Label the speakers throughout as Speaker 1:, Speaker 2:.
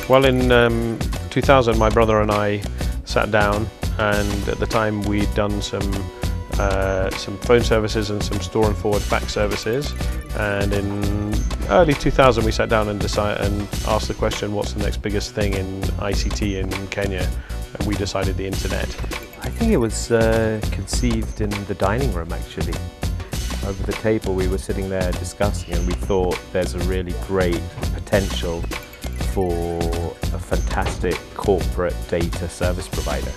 Speaker 1: Well, in 2000, my brother and I sat down, and at the time we'd done some phone services and some store and forward fax services. And in early 2000, we sat down and asked the question, what's the next biggest thing in ICT in Kenya? And we decided the internet.
Speaker 2: I think it was conceived in the dining room, actually. Over the table we were sitting there discussing, and we thought there's a really great potential for a fantastic corporate data service provider.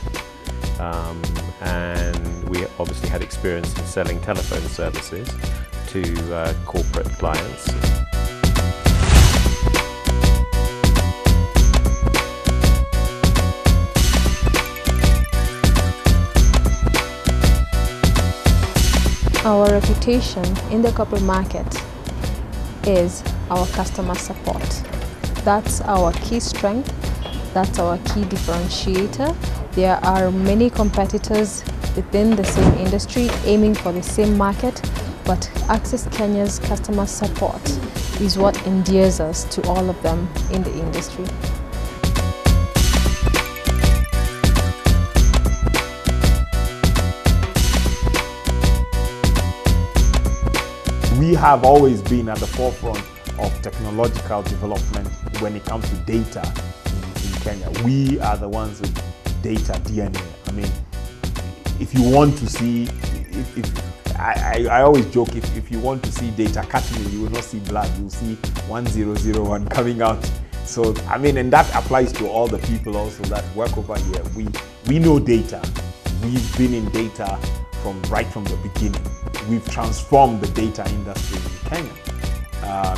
Speaker 2: And we obviously had experience in selling telephone services to corporate clients.
Speaker 3: Our reputation in the corporate market is our customer support. That's our key strength, that's our key differentiator. There are many competitors within the same industry aiming for the same market, but Access Kenya's customer support is what endears us to all of them in the industry.
Speaker 4: We have always been at the forefront of technological development when it comes to data in Kenya. We are the ones with data DNA. I mean, if you want to see, I always joke, if you want to see data cutting, you will not see blood, you'll see 1001 coming out. So, I mean, and that applies to all the people also that work over here. We know data. We've been in data right from the beginning. We've transformed the data industry in Kenya,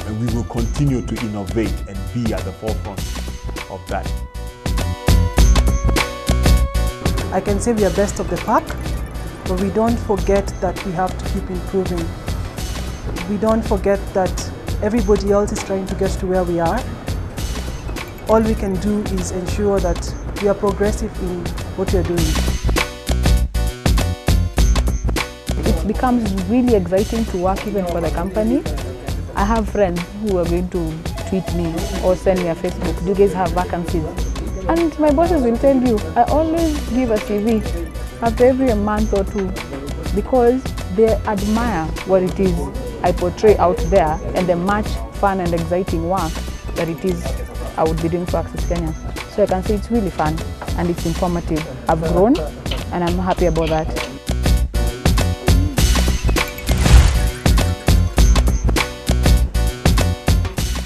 Speaker 4: and we will continue to innovate and be at the forefront of that.
Speaker 5: I can say we are best of the pack, but we don't forget that we have to keep improving. We don't forget that everybody else is trying to get to where we are. All we can do is ensure that we are progressive in what we are doing.
Speaker 6: It becomes really exciting to work even for the company. I have friends who are going to tweet me or send me a Facebook, do you guys have vacancies? And my bosses will tell you, I always give a CV after every month or two because they admire what it is I portray out there and the much fun and exciting work that it is I would be doing for Access Kenya. So I can say it's really fun and it's informative. I've grown and I'm happy about that.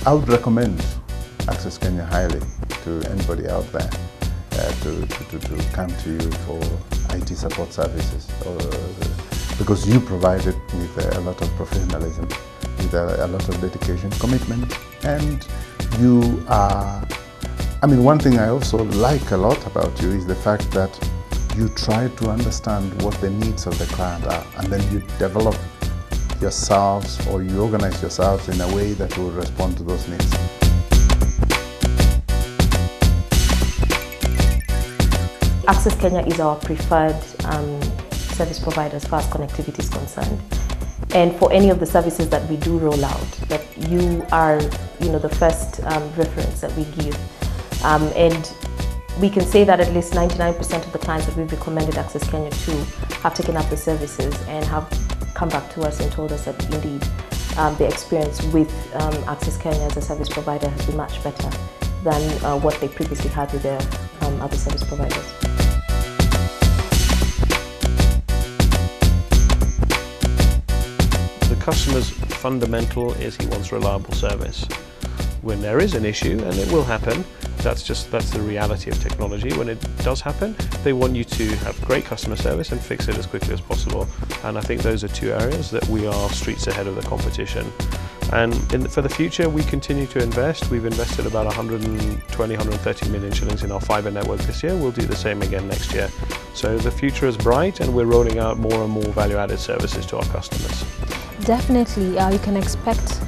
Speaker 7: I would recommend Access Kenya highly to anybody out there to come to you for IT support services, because you provide it with a lot of professionalism, with a lot of dedication, commitment, and you are, I mean, one thing I also like a lot about you is the fact that you try to understand what the needs of the client are, and then you develop yourselves or you organize yourselves in a way that will respond to those needs.
Speaker 8: Access Kenya is our preferred service provider as far as connectivity is concerned. And for any of the services that we do roll out, that you are the first reference that we give. And we can say that at least 99% of the clients that we've recommended Access Kenya to have taken up the services and have come back to us and told us that indeed the experience with Access Kenya as a service provider has been much better than what they previously had with their other service providers.
Speaker 1: The customer's fundamental is he wants reliable service. When there is an issue, and it will happen, that's the reality of technology. When it does happen, they want you to have great customer service and fix it as quickly as possible. And I think those are two areas that we are streets ahead of the competition. And for the future, we continue to invest. We've invested about 120, 130 million shillings in our fibre network this year. We'll do the same again next year. So the future is bright, and we're rolling out more and more value-added services to our customers.
Speaker 3: Definitely, you can expect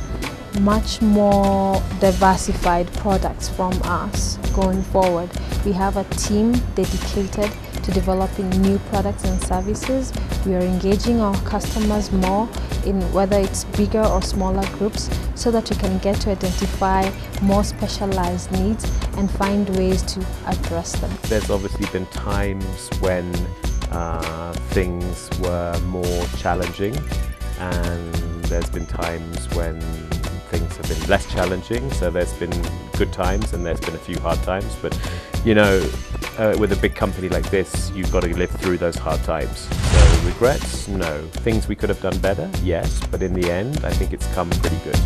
Speaker 3: much more diversified products from us going forward. We have a team dedicated to developing new products and services. We are engaging our customers more in whether it's bigger or smaller groups, so that we can get to identify more specialized needs and find ways to address them.
Speaker 2: There's obviously been times when things were more challenging, and there's been times when things have been less challenging. So there's been good times and there's been a few hard times, but you know, with a big company like this, you've got to live through those hard times. So regrets? No. Things we could have done better? Yes, but in the end, I think it's come pretty good.